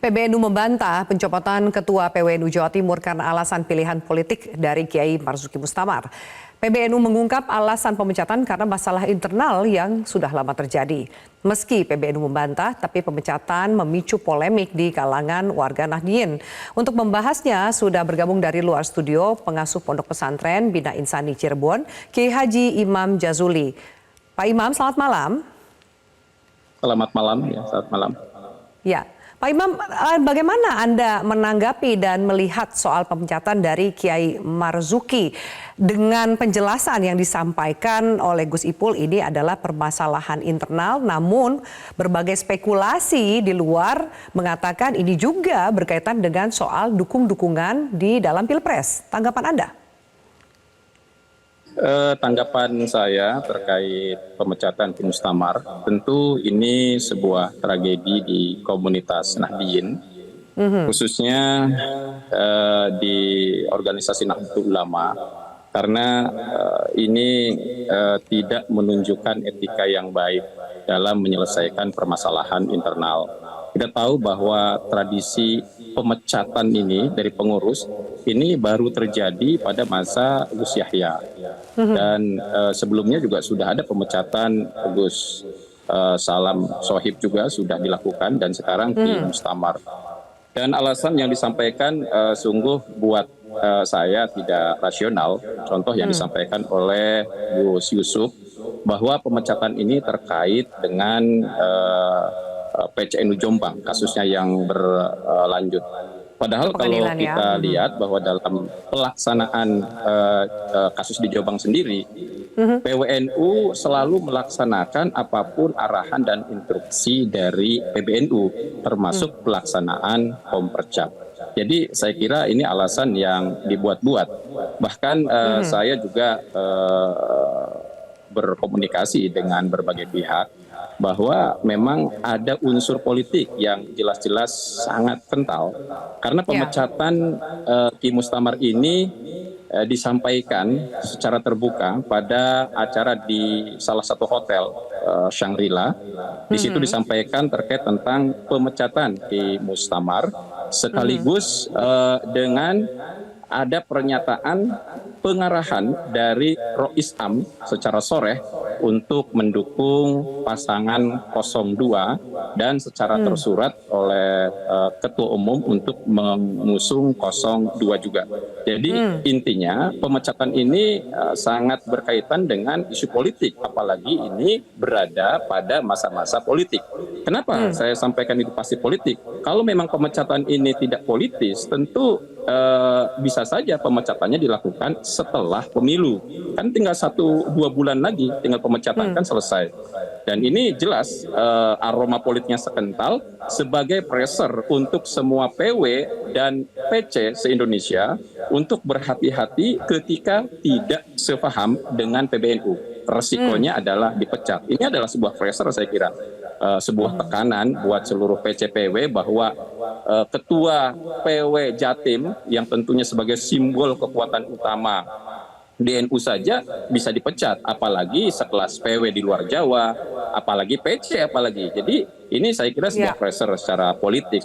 PBNU membantah pencopotan Ketua PWNU Jawa Timur karena alasan pilihan politik dari Kiai Marzuki Mustamar. PBNU mengungkap alasan pemecatan karena masalah internal yang sudah lama terjadi. Meski PBNU membantah, tapi pemecatan memicu polemik di kalangan warga Nahdien. Untuk membahasnya, sudah bergabung dari luar studio pengasuh Pondok Pesantren Bina Insani Cirebon, Kiai Haji Imam Jazuli. Pak Imam, selamat malam. Selamat malam, ya, selamat malam. Ya, Pak Imam, bagaimana Anda menanggapi dan melihat soal pemecatan dari Kiai Marzuki dengan penjelasan yang disampaikan oleh Gus Ipul ini adalah permasalahan internal, namun berbagai spekulasi di luar mengatakan ini juga berkaitan dengan soal dukung-dukungan di dalam Pilpres. Tanggapan Anda? Tanggapan saya terkait pemecatan Ki Mustamar, tentu ini sebuah tragedi di komunitas Nahdien, khususnya di organisasi Nahdlatul Ulama, karena ini tidak menunjukkan etika yang baik dalam menyelesaikan permasalahan internal. Kita tahu bahwa tradisi pemecatan ini dari pengurus ini baru terjadi pada masa Gus Yahya. Dan sebelumnya juga sudah ada pemecatan Gus Salam Sohib juga sudah dilakukan dan sekarang Ki Mustamar. Dan alasan yang disampaikan sungguh buat saya tidak rasional. Contoh yang disampaikan oleh Gus Yusuf bahwa pemecatan ini terkait dengan PCNU Jombang, kasusnya yang berlanjut. Padahal kalau kita lihat bahwa dalam pelaksanaan kasus di Jombang sendiri, PWNU selalu melaksanakan apapun arahan dan instruksi dari PBNU, termasuk pelaksanaan Kompercap. Jadi saya kira ini alasan yang dibuat-buat. Bahkan saya juga berkomunikasi dengan berbagai pihak bahwa memang ada unsur politik yang jelas-jelas sangat kental. Karena pemecatan Ki Mustamar ini disampaikan secara terbuka pada acara di salah satu hotel Shangri-La. Di situ disampaikan terkait tentang pemecatan Ki Mustamar sekaligus dengan ada pernyataan pengarahan dari Rois Am secara soreh untuk mendukung pasangan 02 dan secara tersurat oleh Ketua Umum untuk mengusung 02 juga. Jadi intinya pemecatan ini sangat berkaitan dengan isu politik, apalagi ini berada pada masa-masa politik. Kenapa saya sampaikan itu pasti politik? Kalau memang pemecatan ini tidak politis, tentu bisa saja pemecatannya dilakukan setelah pemilu. Kan tinggal 1-2 bulan lagi, tinggal pemecatan kan selesai. Dan ini jelas aroma politiknya sekental sebagai pressure untuk semua PW dan PC se-Indonesia untuk berhati-hati ketika tidak sepaham dengan PBNU. Resikonya adalah dipecat. Ini adalah sebuah pressure saya kira. Sebuah tekanan buat seluruh PCPW bahwa Ketua PW Jatim yang tentunya sebagai simbol kekuatan utama DNU saja bisa dipecat, apalagi sekelas PW di luar Jawa, apalagi PC apalagi. Jadi ini saya kira sebuah pressure secara politik,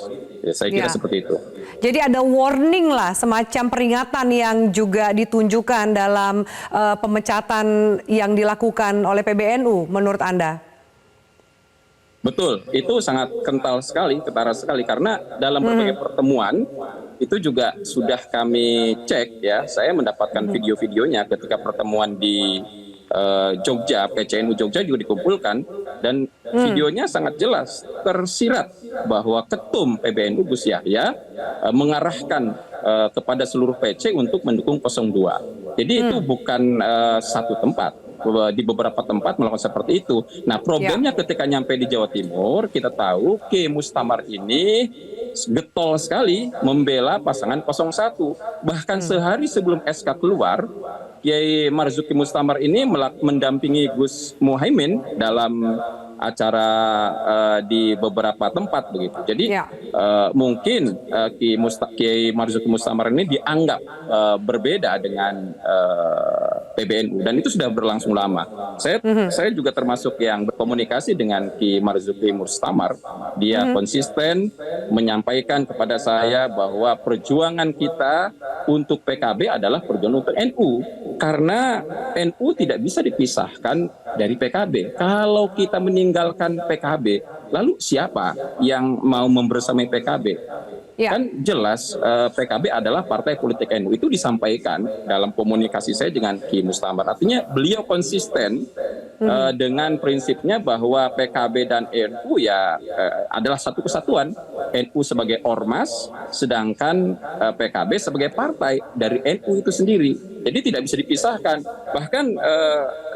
saya kira seperti itu. Jadi ada warning lah, semacam peringatan yang juga ditunjukkan dalam pemecatan yang dilakukan oleh PBNU menurut Anda? Betul, itu sangat kental sekali, ketara sekali, karena dalam berbagai pertemuan itu juga sudah kami cek ya. Saya mendapatkan video-videonya ketika pertemuan di Jogja, PCNU Jogja juga dikumpulkan, dan videonya sangat jelas tersirat bahwa Ketum PBNU Gus Yahya mengarahkan kepada seluruh PC untuk mendukung 02. Jadi itu bukan satu tempat. Di beberapa tempat melakukan seperti itu. Nah, problemnya ketika nyampe di Jawa Timur, kita tahu Ki Mustamar ini getol sekali membela pasangan 01. Bahkan sehari sebelum SK keluar, Kiai Marzuki Mustamar ini mendampingi Gus Muhaimin dalam acara di beberapa tempat begitu. Jadi mungkin Kiai Marzuki Mustamar ini dianggap berbeda dengan PBNU, dan itu sudah berlangsung lama. Saya juga termasuk yang berkomunikasi dengan Ki Marzuki Mustamar. Dia konsisten menyampaikan kepada saya bahwa perjuangan kita untuk PKB adalah perjuangan untuk NU, karena NU tidak bisa dipisahkan dari PKB. Kalau kita meninggalkan PKB, lalu siapa yang mau membersamai PKB? Ya. Kan jelas PKB adalah partai politik NU, itu disampaikan dalam komunikasi saya dengan Ki Mustamar. Artinya beliau konsisten dengan prinsipnya bahwa PKB dan NU ya adalah satu kesatuan. NU sebagai ormas, sedangkan PKB sebagai partai dari NU itu sendiri. Jadi tidak bisa dipisahkan. Bahkan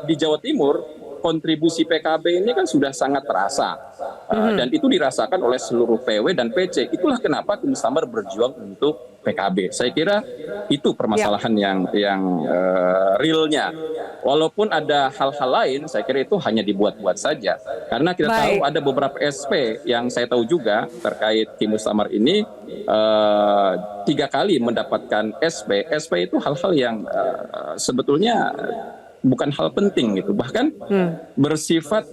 di Jawa Timur kontribusi PKB ini kan sudah sangat terasa, dan itu dirasakan oleh seluruh PW dan PC. Itulah kenapa Ki Mustamar berjuang untuk PKB. Saya kira itu permasalahan yang realnya. Walaupun ada hal-hal lain, saya kira itu hanya dibuat-buat saja. Karena kita tahu ada beberapa SP yang saya tahu juga terkait Ki Mustamar ini 3 kali mendapatkan SP. SP itu hal-hal yang sebetulnya bukan hal penting gitu, bahkan bersifat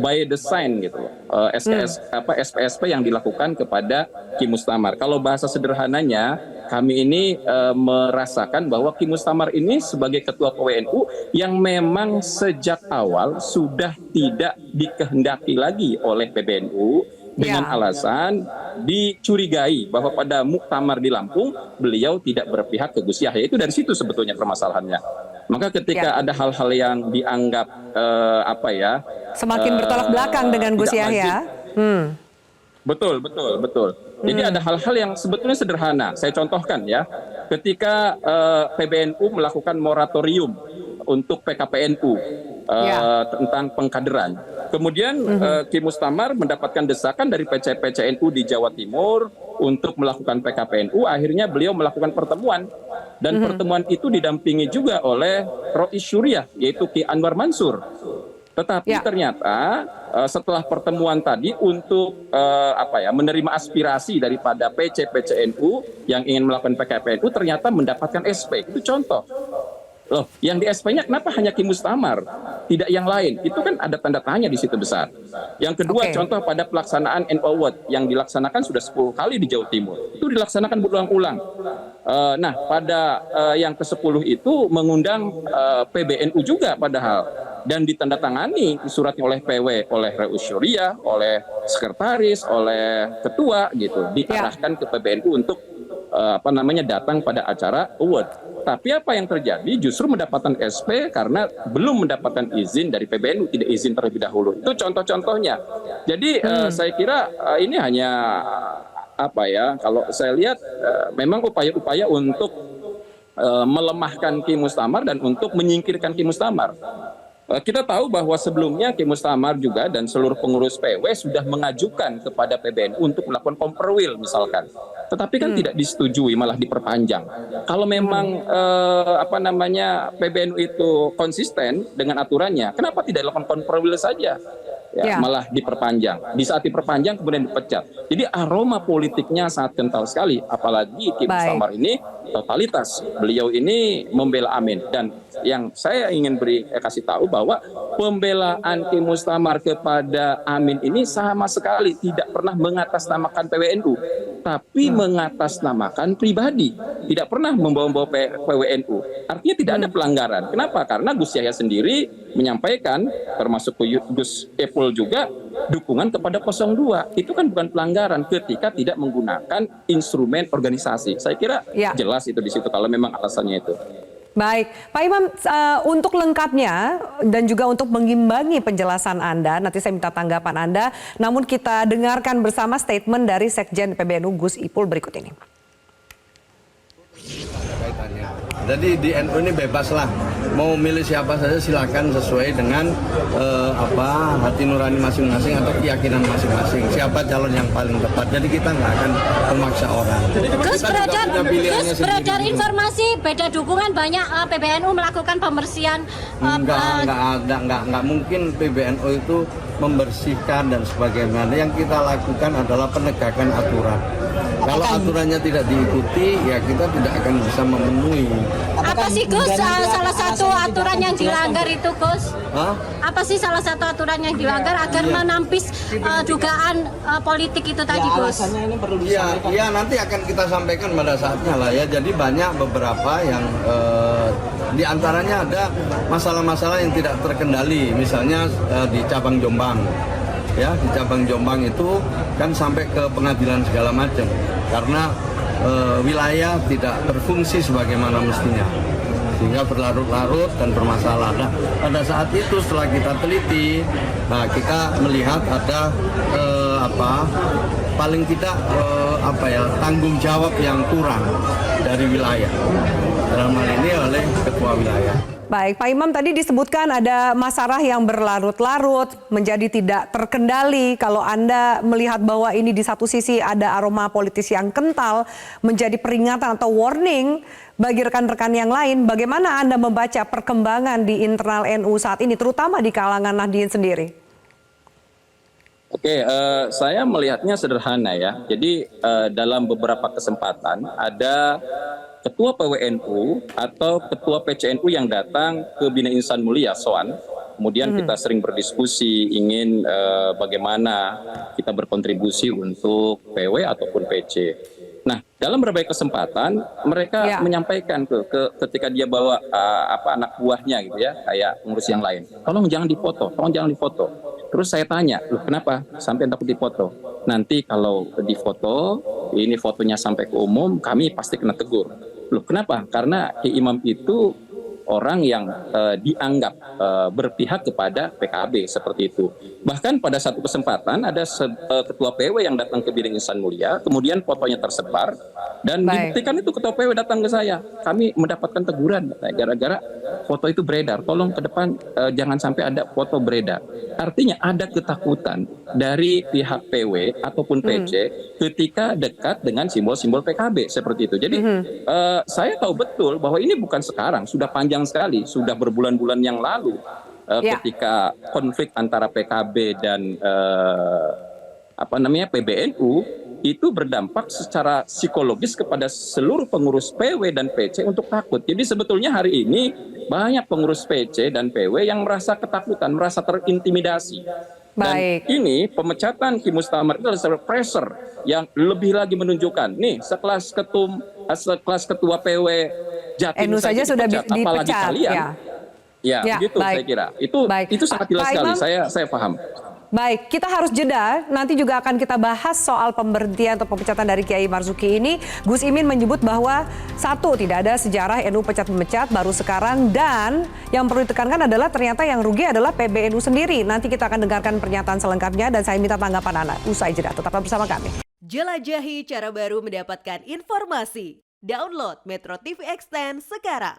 by design gitu, SP-SP yang dilakukan kepada Ki Mustamar. Kalau bahasa sederhananya, kami ini merasakan bahwa Ki Mustamar ini sebagai ketua PWNU yang memang sejak awal sudah tidak dikehendaki lagi oleh PBNU dengan alasan dicurigai bahwa pada muktamar di Lampung beliau tidak berpihak ke Gus Yahya. Itu dari situ sebetulnya permasalahannya. Maka ketika ada hal-hal yang dianggap semakin bertolak belakang dengan Gus Yahya. Betul. Jadi ada hal-hal yang sebetulnya sederhana. Saya contohkan ya. Ketika PBNU melakukan moratorium untuk PKPNU tentang pengkaderan. Kemudian Ki Mustamar mendapatkan desakan dari PC-PCNU di Jawa Timur untuk melakukan PKPNU. Akhirnya beliau melakukan pertemuan. Dan pertemuan itu didampingi juga oleh Rois Syuriah, yaitu Ki Anwar Mansur. Tetapi ternyata setelah pertemuan tadi untuk menerima aspirasi daripada PC-PCNU yang ingin melakukan PKPNU, ternyata mendapatkan SP. Itu contoh. Loh, yang di SP-nya kenapa hanya Ki Mustamar, tidak yang lain? Itu kan ada tanda tanya di situ besar. Yang kedua, contoh pada pelaksanaan NU Award yang dilaksanakan sudah 10 kali di Jawa Timur. Itu dilaksanakan berulang-ulang. Nah, pada yang ke-10 itu mengundang PBNU juga padahal. Dan ditandatangani suratnya oleh PW, oleh Rois Syuriah, oleh sekretaris, oleh ketua gitu. Diarahkan ke PBNU untuk datang pada acara award. Tapi apa yang terjadi? Justru mendapatkan SP karena belum mendapatkan izin dari PBNU, tidak izin terlebih dahulu. Itu contoh-contohnya. Jadi saya kira ini hanya kalau saya lihat memang upaya-upaya untuk melemahkan Ki Mustamar dan untuk menyingkirkan Ki Mustamar. Kita tahu bahwa sebelumnya Ki Mustamar juga dan seluruh pengurus PW sudah mengajukan kepada PBNU untuk melakukan komperwil misalkan. Tetapi kan tidak disetujui, malah diperpanjang. Kalau memang PBNU itu konsisten dengan aturannya, kenapa tidak dilakukan komperwil saja? Malah diperpanjang. Di saat diperpanjang kemudian dipecat. Jadi aroma politiknya sangat kental sekali. Apalagi Ki Mustamar ini totalitas. Beliau ini membela Amin. Dan yang saya ingin kasih tahu bahwa pembelaan Ki Mustamar kepada Amin ini sama sekali tidak pernah mengatasnamakan PWNU, tapi mengatasnamakan pribadi. Tidak pernah membawa-bawa PWNU. Artinya tidak ada pelanggaran. Kenapa? Karena Gus Yahya sendiri menyampaikan, termasuk Gus Ipul juga, dukungan kepada 02. Itu kan bukan pelanggaran ketika tidak menggunakan instrumen organisasi. Saya kira jelas itu di situ kalau memang alasannya itu. Baik, Pak Imam, untuk lengkapnya dan juga untuk mengimbangi penjelasan Anda, nanti saya minta tanggapan Anda, namun kita dengarkan bersama statement dari Sekjen PBNU Gus Ipul berikut ini. Jadi di NU ini bebas lah, mau milih siapa saja silakan sesuai dengan hati nurani masing-masing atau keyakinan masing-masing. Siapa calon yang paling tepat. Jadi kita nggak akan memaksa orang. Gus beredar informasi beda dukungan banyak PBNU melakukan pembersihan. Nggak mungkin PBNU itu membersihkan dan sebagainya. Yang kita lakukan adalah penegakan aturan. Kalau aturannya tidak diikuti, ya kita tidak akan bisa memenuhi. Apa sih Gus salah satu aturan yang dilanggar itu Gus? Hah? Apa sih salah satu aturan yang dilanggar agar menampis dugaan politik itu tadi Gus? Iya, nanti akan kita sampaikan pada saatnya lah ya. Jadi banyak beberapa yang di antaranya ada masalah-masalah yang tidak terkendali, misalnya di cabang Jombang. Ya, di cabang Jombang itu kan sampai ke pengadilan segala macam karena wilayah tidak berfungsi sebagaimana mestinya, sehingga berlarut-larut dan bermasalah. Nah, pada saat itu setelah kita teliti, nah kita melihat ada paling tidak tanggung jawab yang kurang dari wilayah, dalam hal ini oleh ketua wilayah. Baik, Pak Imam, tadi disebutkan ada masalah yang berlarut-larut, menjadi tidak terkendali. Kalau Anda melihat bahwa ini di satu sisi ada aroma politis yang kental, menjadi peringatan atau warning bagi rekan-rekan yang lain, bagaimana Anda membaca perkembangan di internal NU saat ini, terutama di kalangan Nahdien sendiri? Oke, saya melihatnya sederhana ya. Jadi dalam beberapa kesempatan ada ketua PWNU atau ketua PCNU yang datang ke Bina Insan Mulia Soan. Kemudian kita sering berdiskusi ingin bagaimana kita berkontribusi untuk PW ataupun PC. Nah, dalam berbagai kesempatan mereka menyampaikan ketika dia bawa anak buahnya gitu ya, kayak pengurus yang lain. Tolong jangan difoto. Terus saya tanya, loh kenapa sampai takut difoto? Nanti kalau difoto, ini fotonya sampai ke umum, kami pasti kena tegur. Loh kenapa? Karena Ki Imam itu orang yang dianggap berpihak kepada PKB seperti itu. Bahkan pada satu kesempatan ada ketua PW yang datang ke Bina Insan Mulia, kemudian fotonya tersebar dan dibuktikan itu ketua PW datang ke saya. Kami mendapatkan teguran gara-gara foto itu beredar. Tolong ke depan jangan sampai ada foto beredar. Artinya ada ketakutan dari pihak PW ataupun PC ketika dekat dengan simbol-simbol PKB seperti itu. Jadi saya tahu betul bahwa ini bukan sekarang, sudah panjang sekali, sudah berbulan-bulan yang lalu ketika konflik antara PKB dan PBNU itu berdampak secara psikologis kepada seluruh pengurus PW dan PC untuk takut. Jadi sebetulnya hari ini banyak pengurus PC dan PW yang merasa ketakutan, merasa terintimidasi. Dan ini pemecatan Ki Mustamar itu adalah pressure yang lebih lagi menunjukkan nih sekelas ketua PW Jatim NU saja sudah dipecat, apalagi dipecat. kalian. Ya, begitu saya kira. Itu sangat jelas sekali. Saya paham. Baik, kita harus jeda. Nanti juga akan kita bahas soal pemberhentian atau pemecatan dari Kiai Marzuki ini. Gus Imin menyebut bahwa satu, tidak ada sejarah NU pecat-memecat baru sekarang, dan yang perlu ditekankan adalah ternyata yang rugi adalah PBNU sendiri. Nanti kita akan dengarkan pernyataan selengkapnya dan saya minta tanggapan Anda usai jeda. Tetaplah bersama kami. Jelajahi cara baru mendapatkan informasi. Download Metro TV Extend sekarang.